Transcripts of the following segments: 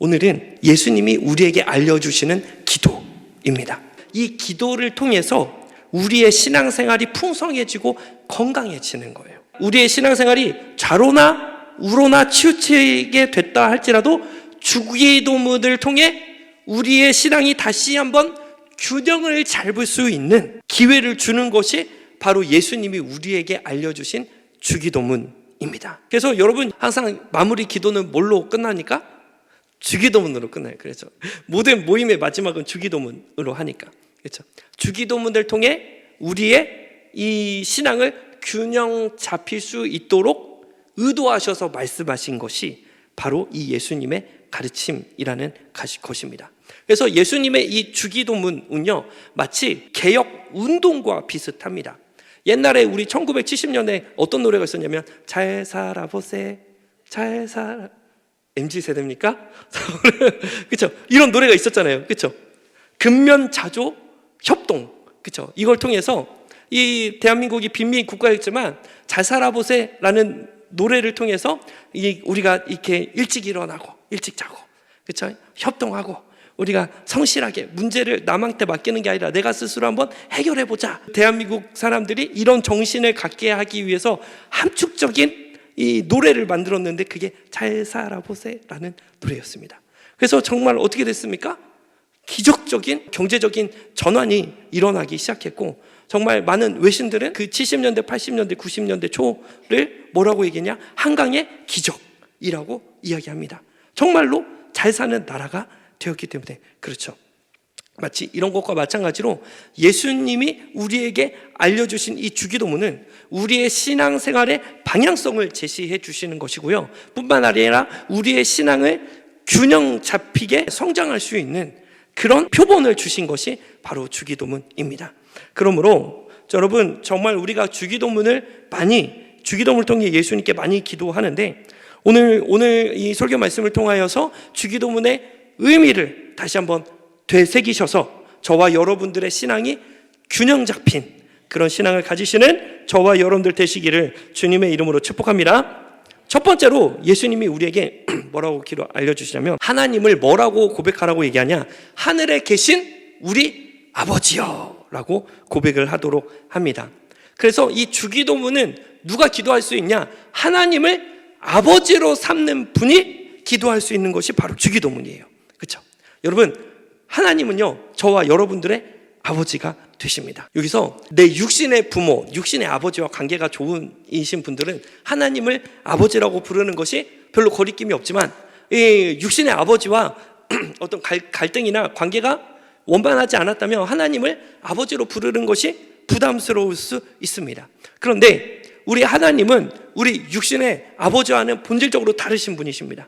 오늘은 예수님이 우리에게 알려주시는 기도입니다. 이 기도를 통해서 우리의 신앙생활이 풍성해지고 건강해지는 거예요. 우리의 신앙생활이 좌로나 우로나 치우치게 됐다 할지라도 주기도문을 통해 우리의 신앙이 다시 한번 균형을 잡을 수 있는 기회를 주는 것이 바로 예수님이 우리에게 알려주신 주기도문입니다. 그래서 여러분 항상 마무리 기도는 뭘로 끝나니까? 주기도문으로 끝나요. 그래서 모든 모임의 마지막은 주기도문으로 하니까. 그렇죠? 주기도문을 통해 우리의 이 신앙을 균형 잡힐 수 있도록 의도하셔서 말씀하신 것이 바로 이 예수님의 가르침이라는 것입니다. 그래서 예수님의 이 주기도문은요, 마치 개혁 운동과 비슷합니다. 옛날에 우리 1970년에 어떤 노래가 있었냐면 잘 살아보세, 잘 살아. MZ세대입니까? 그렇죠? 이런 노래가 있었잖아요. 그렇죠? 근면자조 협동. 그렇죠? 이걸 통해서 이 대한민국이 빈민 국가였지만 잘 살아보세라는 노래를 통해서 우리가 이렇게 일찍 일어나고 일찍 자고, 그렇죠? 협동하고 우리가 성실하게 문제를 남한테 맡기는 게 아니라 내가 스스로 한번 해결해 보자. 대한민국 사람들이 이런 정신을 갖게 하기 위해서 함축적인 이 노래를 만들었는데 그게 잘 살아보세라는 노래였습니다. 그래서 정말 어떻게 됐습니까? 기적적인 경제적인 전환이 일어나기 시작했고, 정말 많은 외신들은 그 70년대, 80년대, 90년대 초를 뭐라고 얘기했냐? 한강의 기적이라고 이야기합니다. 정말로 잘 사는 나라가 되었기 때문에 그렇죠. 마치 이런 것과 마찬가지로 예수님이 우리에게 알려주신 이 주기도문은 우리의 신앙생활의 방향성을 제시해 주시는 것이고요, 뿐만 아니라 우리의 신앙을 균형 잡히게 성장할 수 있는 그런 표본을 주신 것이 바로 주기도문입니다. 그러므로 여러분, 정말 우리가 주기도문을 통해 예수님께 많이 기도하는데, 오늘 이 설교 말씀을 통하여서 주기도문의 의미를 다시 한번 되새기셔서 저와 여러분들의 신앙이 균형 잡힌 그런 신앙을 가지시는 저와 여러분들 되시기를 주님의 이름으로 축복합니다. 첫 번째로 예수님이 우리에게 뭐라고 알려주시냐면, 하나님을 뭐라고 고백하라고 얘기하냐? 하늘에 계신 우리 아버지여 라고 고백을 하도록 합니다. 그래서 이 주기도문은 누가 기도할 수 있냐? 하나님을 아버지로 삼는 분이 기도할 수 있는 것이 바로 주기도문이에요. 그렇죠? 여러분, 하나님은요, 저와 여러분들의 아버지가 되십니다. 여기서 내 육신의 부모, 육신의 아버지와 관계가 좋으신 분들은 하나님을 아버지라고 부르는 것이 별로 거리낌이 없지만, 이 육신의 아버지와 어떤 갈등이나 관계가 원만하지 않았다면 하나님을 아버지로 부르는 것이 부담스러울 수 있습니다. 그런데 우리 하나님은 우리 육신의 아버지와는 본질적으로 다르신 분이십니다.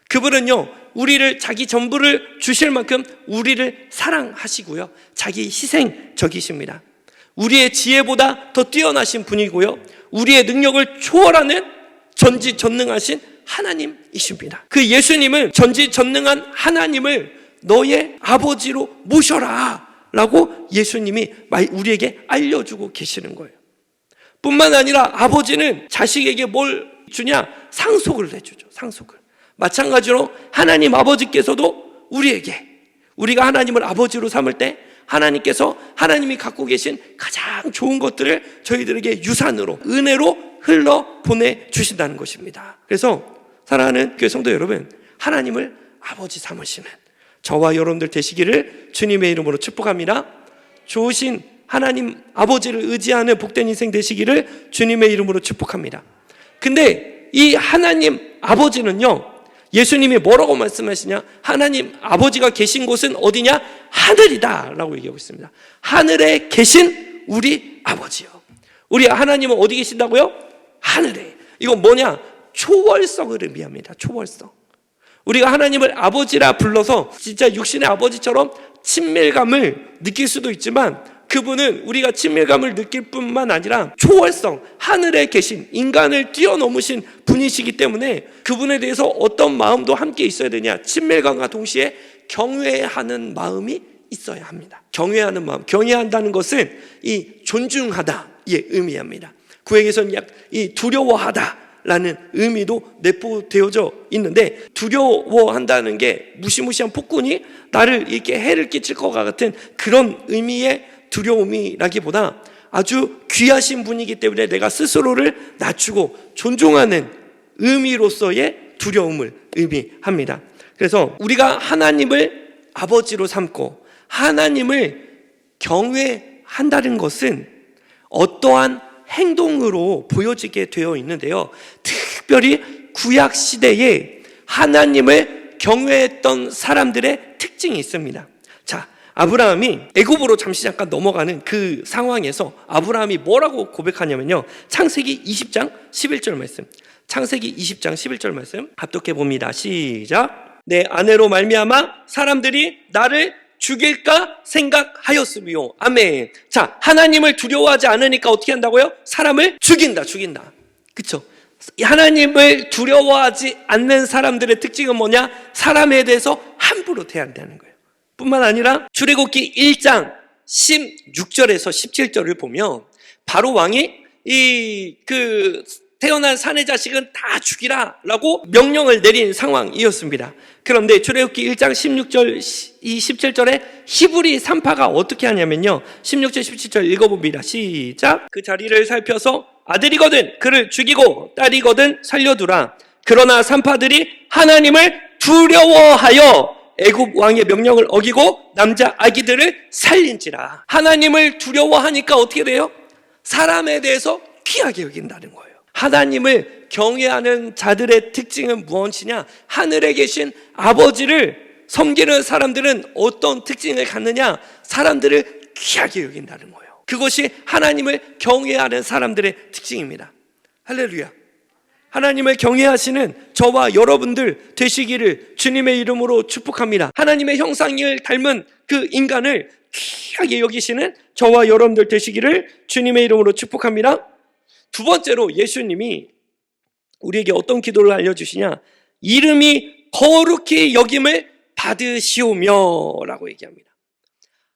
그분은요, 우리를 자기 전부를 주실 만큼 우리를 사랑하시고요, 자기 희생적이십니다. 우리의 지혜보다 더 뛰어나신 분이고요, 우리의 능력을 초월하는 전지전능하신 하나님이십니다. 그 예수님은 전지전능한 하나님을 너의 아버지로 모셔라 라고 예수님이 우리에게 알려주고 계시는 거예요. 뿐만 아니라 아버지는 자식에게 뭘 주냐? 상속을 해주죠. 상속을. 마찬가지로 하나님 아버지께서도 우리가 하나님을 아버지로 삼을 때 하나님께서 하나님이 갖고 계신 가장 좋은 것들을 저희들에게 유산으로, 은혜로 흘러 보내주신다는 것입니다. 그래서 사랑하는 교회 성도 여러분, 하나님을 아버지 삼으시는 저와 여러분들 되시기를 주님의 이름으로 축복합니다. 좋으신 하나님 아버지를 의지하는 복된 인생 되시기를 주님의 이름으로 축복합니다. 근데 이 하나님 아버지는요, 예수님이 뭐라고 말씀하시냐? 하나님 아버지가 계신 곳은 어디냐? 하늘이다 라고 얘기하고 있습니다. 하늘에 계신 우리 아버지요. 우리 하나님은 어디 계신다고요? 하늘에. 이건 뭐냐? 초월성을 의미합니다. 초월성. 우리가 하나님을 아버지라 불러서 진짜 육신의 아버지처럼 친밀감을 느낄 수도 있지만, 그분은 우리가 친밀감을 느낄 뿐만 아니라 초월성, 하늘에 계신, 인간을 뛰어넘으신 분이시기 때문에 그분에 대해서 어떤 마음도 함께 있어야 되냐? 친밀감과 동시에 경외하는 마음이 있어야 합니다. 경외하는 마음, 경외한다는 것은 이 존중하다의 의미합니다. 구약에서는 이 두려워하다 라는 의미도 내포되어져 있는데, 두려워한다는 게 무시무시한 폭군이 나를 이렇게 해를 끼칠 것 같은 그런 의미의 두려움이라기보다 아주 귀하신 분이기 때문에 내가 스스로를 낮추고 존중하는 의미로서의 두려움을 의미합니다. 그래서 우리가 하나님을 아버지로 삼고 하나님을 경외한다는 것은 어떠한 행동으로 보여지게 되어 있는데요, 특별히 구약 시대에 하나님을 경외했던 사람들의 특징이 있습니다. 자, 아브라함이 애굽으로 잠시 잠깐 넘어가는 그 상황에서 아브라함이 뭐라고 고백하냐면요, 창세기 20장 11절 말씀, 창세기 20장 11절 말씀 합독해 봅니다. 시작. 내 아내로 말미암아 사람들이 나를 죽일까 생각하였으며. 아멘. 자, 하나님을 두려워하지 않으니까 어떻게 한다고요? 사람을 죽인다. 그쵸? 하나님을 두려워하지 않는 사람들의 특징은 뭐냐? 사람에 대해서 함부로 대한다는 거예요. 뿐만 아니라 출애굽기 1장 16절에서 17절을 보면 바로 왕이 태어난 사내 자식은 다 죽이라라고 명령을 내린 상황이었습니다. 그런데 출애굽기 1장 16절 17절에 히브리 산파가 어떻게 하냐면요, 16절 17절 읽어봅니다. 시작. 그 자리를 살펴서 아들이거든 그를 죽이고 딸이거든 살려두라. 그러나 산파들이 하나님을 두려워하여 애굽 왕의 명령을 어기고 남자 아기들을 살린지라. 하나님을 두려워하니까 어떻게 돼요? 사람에 대해서 귀하게 여긴다는 거예요. 하나님을 경외하는 자들의 특징은 무엇이냐? 하늘에 계신 아버지를 섬기는 사람들은 어떤 특징을 갖느냐? 사람들을 귀하게 여긴다는 거예요. 그것이 하나님을 경외하는 사람들의 특징입니다. 할렐루야. 하나님을 경외하시는 저와 여러분들 되시기를 주님의 이름으로 축복합니다. 하나님의 형상을 닮은 그 인간을 귀하게 여기시는 저와 여러분들 되시기를 주님의 이름으로 축복합니다. 두 번째로 예수님이 우리에게 어떤 기도를 알려주시냐? 이름이 거룩히 여김을 받으시오며 라고 얘기합니다.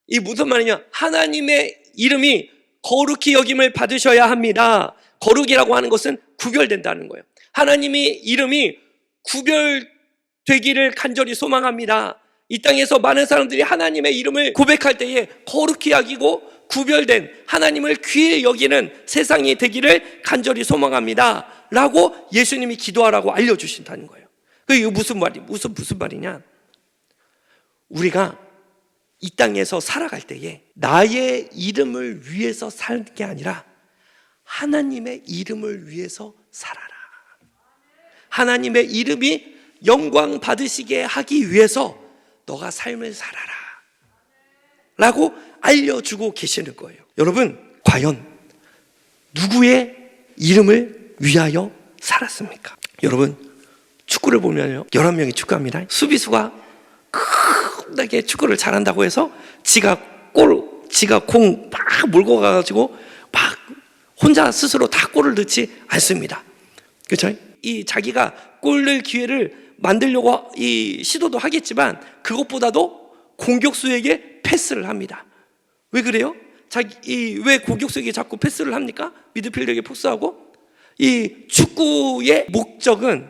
이 무슨 말이냐? 하나님의 이름이 거룩히 여김을 받으셔야 합니다. 거룩이라고 하는 것은 구별된다는 거예요. 하나님의 이름이 구별되기를 간절히 소망합니다. 이 땅에서 많은 사람들이 하나님의 이름을 고백할 때에 거룩히 여기고 구별된 하나님을 귀히 여기는 세상이 되기를 간절히 소망합니다 라고 예수님이 기도하라고 알려주신다는 거예요. 이거 무슨 말이냐? 우리가 이 땅에서 살아갈 때에 나의 이름을 위해서 사는 게 아니라 하나님의 이름을 위해서 살아라. 하나님의 이름이 영광 받으시게 하기 위해서 너가 삶을 살아라 라고 알려주고 계시는 거예요. 여러분, 과연 누구의 이름을 위하여 살았습니까? 여러분, 축구를 보면요, 11명이 축구합니다. 수비수가 크게 축구를 잘한다고 해서 지가 공 막 몰고 가가지고 막 혼자 스스로 다 골을 넣지 않습니다. 그렇죠? 이 자기가 골 넣을 기회를 만들려고 이 시도도 하겠지만 그것보다도 공격수에게 패스를 합니다. 왜 그래요? 왜 공격수에게 자꾸 패스를 합니까? 미드필더에게 패스하고. 이 축구의 목적은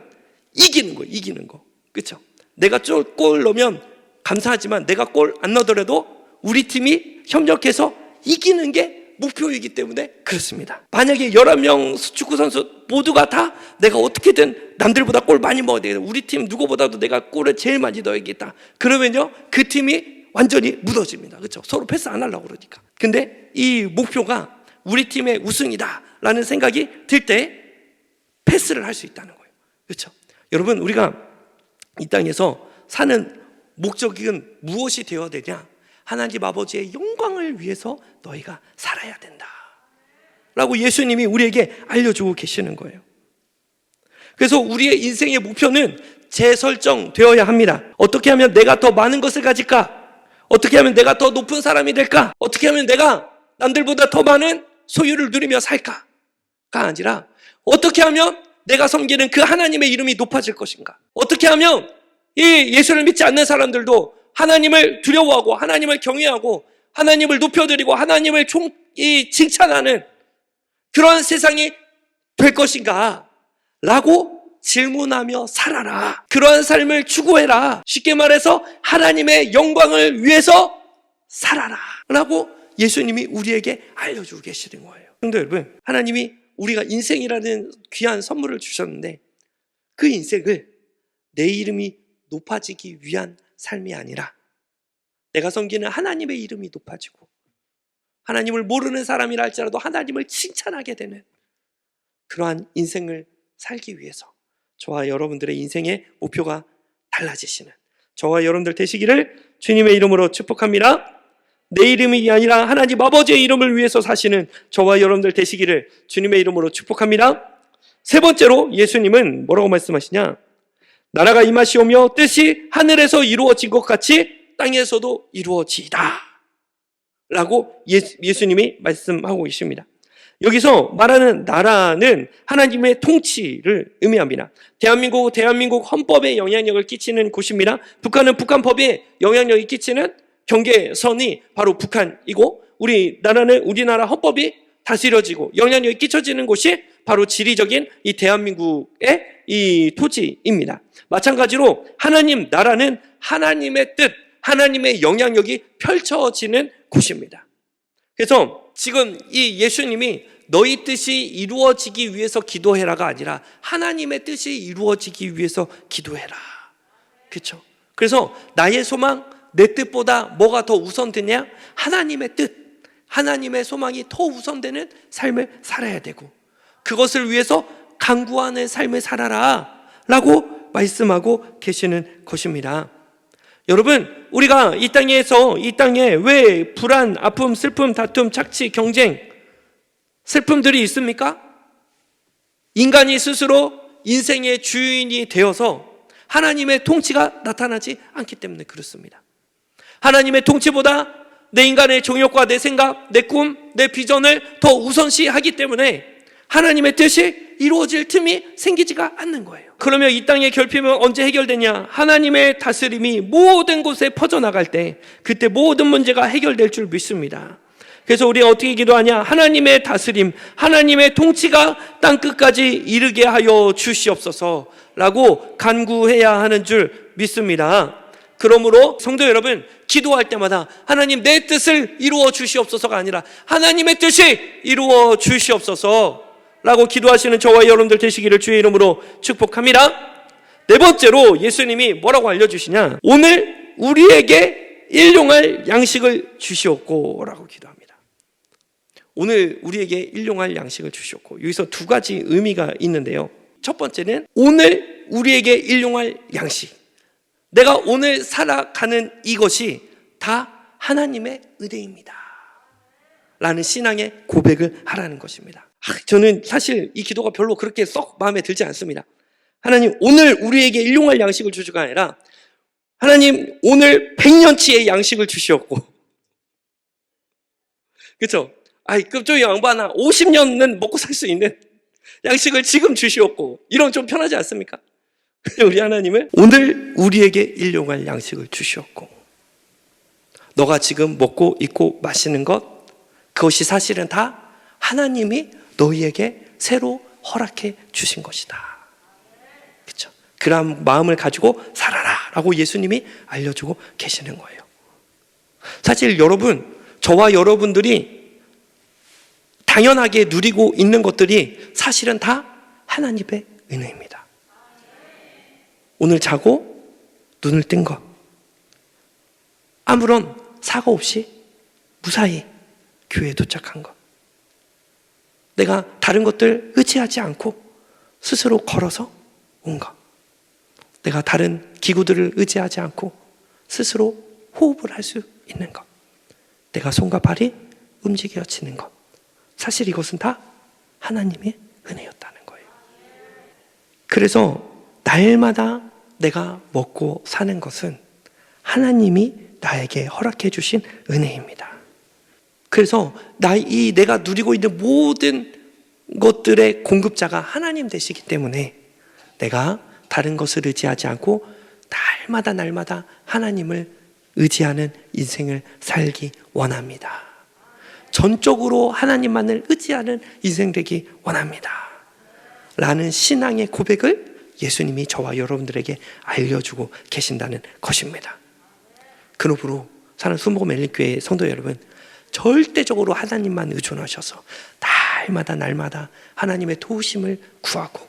이기는 거. 그렇죠? 내가 골 넣으면 감사하지만 내가 골 안 넣더라도 우리 팀이 협력해서 이기는 게 목표이기 때문에 그렇습니다. 만약에 11명 축구 선수 모두가 다 내가 어떻게든 남들보다 골 많이 먹어야 되겠다, 우리 팀 누구보다도 내가 골을 제일 많이 넣어야겠다, 그러면요 그 팀이 완전히 무너집니다. 그렇죠? 서로 패스 안 하려고 그러니까. 근데 이 목표가 우리 팀의 우승이다 라는 생각이 들 때 패스를 할 수 있다는 거예요. 그렇죠? 여러분, 우리가 이 땅에서 사는 목적은 무엇이 되어야 되냐? 하나님 아버지의 영광을 위해서 너희가 살아야 된다 라고 예수님이 우리에게 알려주고 계시는 거예요. 그래서 우리의 인생의 목표는 재설정되어야 합니다. 어떻게 하면 내가 더 많은 것을 가질까? 어떻게 하면 내가 더 높은 사람이 될까? 어떻게 하면 내가 남들보다 더 많은 소유를 누리며 살까가 아니라 어떻게 하면 내가 섬기는 그 하나님의 이름이 높아질 것인가? 어떻게 하면 이 예수를 믿지 않는 사람들도 하나님을 두려워하고 하나님을 경외하고 하나님을 높여드리고 하나님을 칭찬하는 그런 세상이 될 것인가 라고 질문하며 살아라. 그러한 삶을 추구해라. 쉽게 말해서 하나님의 영광을 위해서 살아라. 라고 예수님이 우리에게 알려주고 계시는 거예요. 성도 여러분, 하나님이 우리가 인생이라는 귀한 선물을 주셨는데 그 인생을 내 이름이 높아지기 위한 삶이 아니라 내가 섬기는 하나님의 이름이 높아지고 하나님을 모르는 사람이라 할지라도 하나님을 칭찬하게 되는 그러한 인생을 살기 위해서 저와 여러분들의 인생의 목표가 달라지시는 저와 여러분들 되시기를 주님의 이름으로 축복합니다. 내 이름이 아니라 하나님 아버지의 이름을 위해서 사시는 저와 여러분들 되시기를 주님의 이름으로 축복합니다. 세 번째로 예수님은 뭐라고 말씀하시냐? 나라가 임하시오며 뜻이 하늘에서 이루어진 것 같이 땅에서도 이루어지이다 라고 예수님이 말씀하고 계십니다. 여기서 말하는 나라는 하나님의 통치를 의미합니다. 대한민국 헌법에 영향력을 끼치는 곳입니다. 북한은 북한법에 영향력이 끼치는 경계선이 바로 북한이고 우리나라 헌법이 다스려지고 영향력이 끼쳐지는 곳이 바로 지리적인 이 대한민국의 이 토지입니다. 마찬가지로 하나님 나라는 하나님의 뜻, 하나님의 영향력이 펼쳐지는 곳입니다. 그래서 지금 이 예수님이 너희 뜻이 이루어지기 위해서 기도해라가 아니라 하나님의 뜻이 이루어지기 위해서 기도해라. 그렇죠? 그래서 나의 소망, 내 뜻보다 뭐가 더 우선되냐? 하나님의 뜻, 하나님의 소망이 더 우선되는 삶을 살아야 되고 그것을 위해서 간구하는 삶을 살아라 라고 말씀하고 계시는 것입니다. 여러분, 우리가 이 땅에 왜 불안, 아픔, 슬픔, 다툼, 착취, 경쟁, 슬픔들이 있습니까? 인간이 스스로 인생의 주인이 되어서 하나님의 통치가 나타나지 않기 때문에 그렇습니다. 하나님의 통치보다 내 인간의 정욕과 내 생각, 내 꿈, 내 비전을 더 우선시하기 때문에 하나님의 뜻이 이루어질 틈이 생기지가 않는 거예요. 그러면 이 땅의 결핍은 언제 해결되냐? 하나님의 다스림이 모든 곳에 퍼져나갈 때 그때 모든 문제가 해결될 줄 믿습니다. 그래서 우리가 어떻게 기도하냐? 하나님의 다스림, 하나님의 통치가 땅끝까지 이르게 하여 주시옵소서라고 간구해야 하는 줄 믿습니다. 그러므로 성도 여러분, 기도할 때마다 하나님 내 뜻을 이루어 주시옵소서가 아니라 하나님의 뜻이 이루어 주시옵소서라고 기도하시는 저와 여러분들 되시기를 주의 이름으로 축복합니다. 네 번째로 예수님이 뭐라고 알려주시냐? 오늘 우리에게 일용할 양식을 주시옵고 라고 기도합니다. 오늘 우리에게 일용할 양식을 주시옵고, 여기서 두 가지 의미가 있는데요. 첫 번째는 오늘 우리에게 일용할 양식, 내가 오늘 살아가는 이것이 다 하나님의 은혜입니다 라는 신앙의 고백을 하라는 것입니다. 저는 사실 이 기도가 별로 그렇게 썩 마음에 들지 않습니다. 하나님 오늘 우리에게 일용할 양식을 주시가 아니라 하나님 오늘 100년치의 양식을 주시었고, 그렇죠? 급조히 양반아 50년은 먹고 살 수 있는 양식을 지금 주시었고, 이러면 좀 편하지 않습니까? 우리 하나님은 오늘 우리에게 일용할 양식을 주시었고, 너가 지금 먹고 입고 마시는 것, 그것이 사실은 다 하나님이 너희에게 새로 허락해 주신 것이다. 그렇죠? 그런 마음을 가지고 살아라 라고 예수님이 알려주고 계시는 거예요. 사실 여러분, 저와 여러분들이 당연하게 누리고 있는 것들이 사실은 다 하나님의 은혜입니다. 오늘 자고 눈을 뜬 것, 아무런 사고 없이 무사히 교회에 도착한 것, 내가 다른 것들 의지하지 않고 스스로 걸어서 온 것, 내가 다른 기구들을 의지하지 않고 스스로 호흡을 할 수 있는 것, 내가 손과 발이 움직여지는 것, 사실 이것은 다 하나님의 은혜였다는 거예요. 그래서 날마다 내가 먹고 사는 것은 하나님이 나에게 허락해 주신 은혜입니다. 그래서 내가 누리고 있는 모든 것들의 공급자가 하나님 되시기 때문에 내가 다른 것을 의지하지 않고 날마다 하나님을 의지하는 인생을 살기 원합니다. 전적으로 하나님만을 의지하는 인생 되기 원합니다. 라는 신앙의 고백을 예수님이 저와 여러분들에게 알려주고 계신다는 것입니다. 그러므로 사는 순복음 엘리교회 성도 여러분, 절대적으로 하나님만 의존하셔서 날마다 하나님의 도우심을 구하고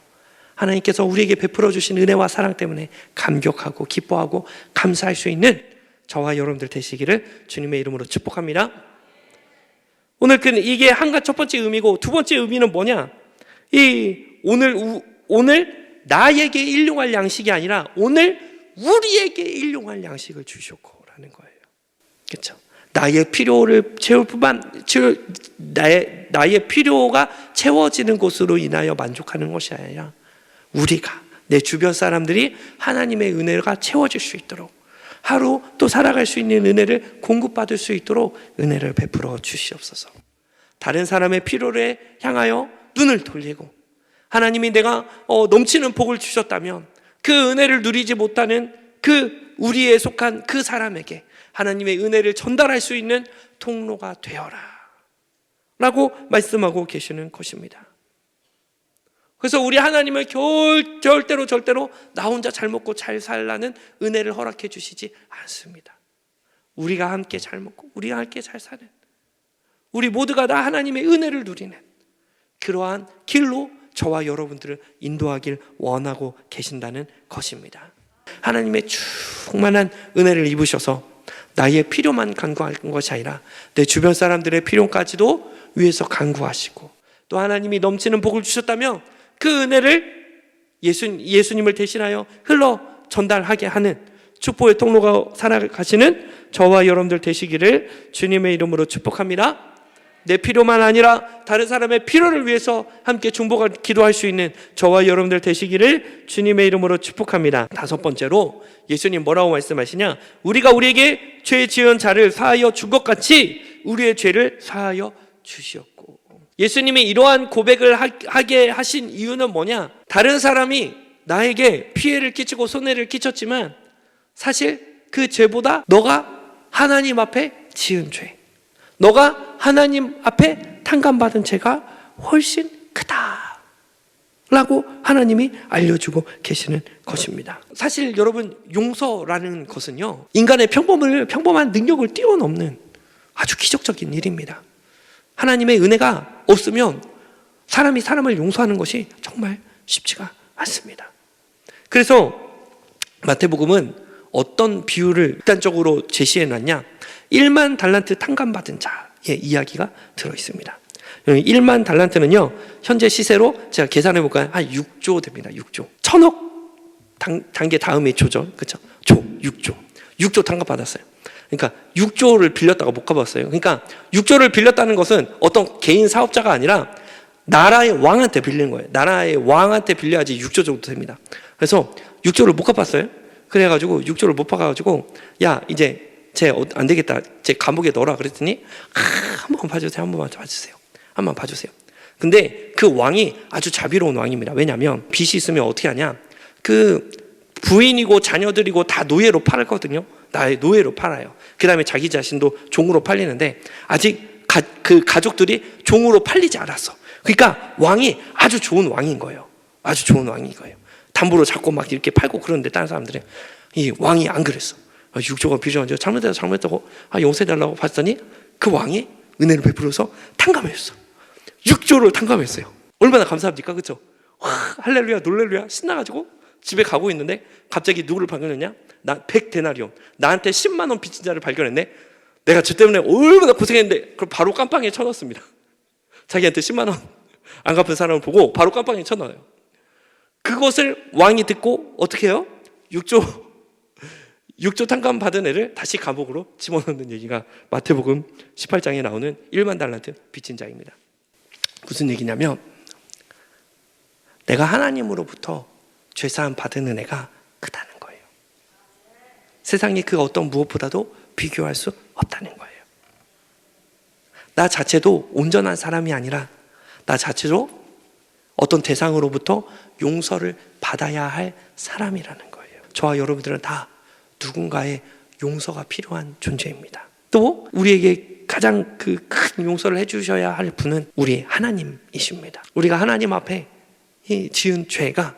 하나님께서 우리에게 베풀어 주신 은혜와 사랑 때문에 감격하고 기뻐하고 감사할 수 있는 저와 여러분들 되시기를 주님의 이름으로 축복합니다. 오늘 이게 첫 번째 의미고, 두 번째 의미는 뭐냐? 오늘 나에게 일용할 양식이 아니라 오늘 우리에게 일용할 양식을 주셨고라는 거예요. 그렇죠? 나의 필요를 채울 뿐만 나의 필요가 채워지는 것으로 인하여 만족하는 것이 아니라 우리가, 내 주변 사람들이 하나님의 은혜가 채워질 수 있도록, 하루 또 살아갈 수 있는 은혜를 공급받을 수 있도록 은혜를 베풀어 주시옵소서. 다른 사람의 필요를 향하여 눈을 돌리고, 하나님이 내가 넘치는 복을 주셨다면 그 은혜를 누리지 못하는 우리에 속한 그 사람에게 하나님의 은혜를 전달할 수 있는 통로가 되어라 라고 말씀하고 계시는 것입니다. 그래서 우리 하나님을 절대로 나 혼자 잘 먹고 잘 살라는 은혜를 허락해 주시지 않습니다. 우리가 함께 잘 먹고 우리가 함께 잘 사는, 우리 모두가 다 하나님의 은혜를 누리는 그러한 길로 저와 여러분들을 인도하길 원하고 계신다는 것입니다. 하나님의 충만한 은혜를 입으셔서 나의 필요만 간구하는 것이 아니라 내 주변 사람들의 필요까지도 위해서 간구하시고, 또 하나님이 넘치는 복을 주셨다면 그 은혜를 예수님을 대신하여 흘러 전달하게 하는 축복의 통로가 살아가시는 저와 여러분들 되시기를 주님의 이름으로 축복합니다. 내 필요만 아니라 다른 사람의 필요를 위해서 함께 중보가 기도할 수 있는 저와 여러분들 되시기를 주님의 이름으로 축복합니다. 다섯 번째로 예수님 뭐라고 말씀하시냐? 우리가 우리에게 죄 지은 자를 사하여 준 것 같이 우리의 죄를 사하여 주시었고. 예수님이 이러한 고백을 하게 하신 이유는 뭐냐? 다른 사람이 나에게 피해를 끼치고 손해를 끼쳤지만 사실 그 죄보다 너가 하나님 앞에 지은 죄, 너가 하나님 앞에 탕감받은 죄가 훨씬 크다 라고 하나님이 알려주고 계시는 것입니다. 사실 여러분, 용서라는 것은요, 인간의 평범한 능력을 뛰어넘는 아주 기적적인 일입니다. 하나님의 은혜가 없으면 사람이 사람을 용서하는 것이 정말 쉽지가 않습니다. 그래서 마태복음은 어떤 비유를 일단적으로 제시해 놨냐? 1만 달란트 탕감받은 자의 이야기가 들어있습니다. 1만 달란트는요, 현재 시세로 제가 계산해 볼까요? 한 6조 됩니다. 6조. 1000억 단계 다음에 조죠. 그렇죠? 6조 탕감받았어요. 그러니까 6조를 빌렸다가 못 갚았어요. 그러니까 6조를 빌렸다는 것은 어떤 개인 사업자가 아니라 나라의 왕한테 빌리는 거예요. 나라의 왕한테 빌려야지 6조 정도 됩니다. 그래서 6조를 못 갚았어요. 그래가지고 6조를 못 갚아가지고, 야, 이제 쟤 안 되겠다, 쟤 감옥에 넣어라 그랬더니 한 번만 봐주세요. 근데 그 왕이 아주 자비로운 왕입니다. 왜냐하면 빚이 있으면 어떻게 하냐? 그 부인이고 자녀들이고 다 노예로 팔거든요. 나의 노예로 팔아요. 그 다음에 자기 자신도 종으로 팔리는데 아직 그 가족들이 종으로 팔리지 않았어. 그러니까 왕이 아주 좋은 왕인 거예요. 담보로 잡고 막 이렇게 팔고 그러는데 다른 사람들은, 이 왕이 안 그랬어. 6조가 필요한데 잘못했다고 용서해달라고 봤더니 그 왕이 은혜를 베풀어서 탕감했어. 6조를 탕감했어요. 얼마나 감사합니까? 그렇죠? 할렐루야, 놀렐루야 신나가지고 집에 가고 있는데 갑자기 누구를 발견했냐? 나 100데나리온, 나한테 10만 원 빚진 자를 발견했네. 내가 저 때문에 얼마나 고생했는데 그걸 바로 깜빵에 쳐넣습니다. 자기한테 10만 원 안 갚은 사람을 보고 바로 깜빵에 쳐넣어요. 그것을 왕이 듣고 어떻게 해요? 6조 탕감 받은 애를 다시 감옥으로 집어넣는 얘기가 마태복음 18장에 나오는 1만 달란트 빚진 자입니다. 무슨 얘기냐면, 내가 하나님으로부터 죄사함 받은 은혜가 크다는 거예요. 세상에 그 어떤 무엇보다도 비교할 수 없다는 거예요. 나 자체도 온전한 사람이 아니라 나 자체도 어떤 대상으로부터 용서를 받아야 할 사람이라는 거예요. 저와 여러분들은 다 누군가의 용서가 필요한 존재입니다. 또 우리에게 가장 큰 용서를 해주셔야 할 분은 우리 하나님이십니다. 우리가 하나님 앞에 이 지은 죄가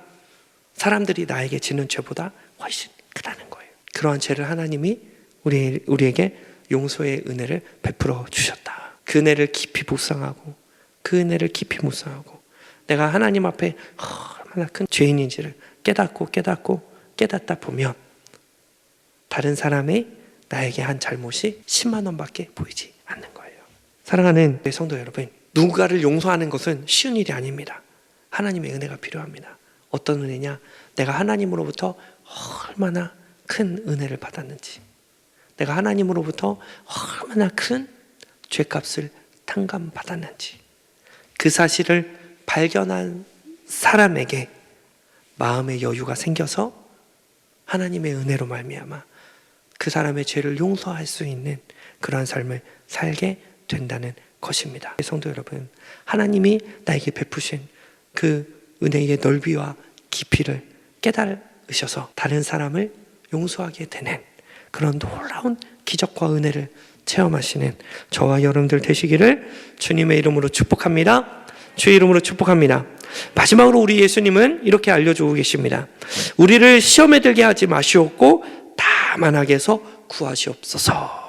사람들이 나에게 지는 죄보다 훨씬 크다는 거예요. 그러한 죄를 하나님이 우리에게 용서의 은혜를 베풀어 주셨다. 그 은혜를 깊이 묵상하고 그 은혜를 깊이 묵상하고 내가 하나님 앞에 얼마나 큰 죄인인지를 깨닫다 보면 다른 사람이 나에게 한 잘못이 10만 원밖에 보이지 않는 거예요. 사랑하는 성도 여러분, 누군가를 용서하는 것은 쉬운 일이 아닙니다. 하나님의 은혜가 필요합니다. 어떤 은혜냐? 내가 하나님으로부터 얼마나 큰 은혜를 받았는지, 내가 하나님으로부터 얼마나 큰 죄값을 탕감받았는지, 그 사실을 발견한 사람에게 마음의 여유가 생겨서 하나님의 은혜로 말미암아 그 사람의 죄를 용서할 수 있는 그러한 삶을 살게 된다는 것입니다. 성도 여러분, 하나님이 나에게 베푸신 그 은혜의 넓이와 깊이를 깨달으셔서 다른 사람을 용서하게 되는 그런 놀라운 기적과 은혜를 체험하시는 저와 여러분들 되시기를 주님의 이름으로 축복합니다. 주의 이름으로 축복합니다. 마지막으로 우리 예수님은 이렇게 알려주고 계십니다. 우리를 시험에 들게 하지 마시옵고 다만 악에서 구하시옵소서.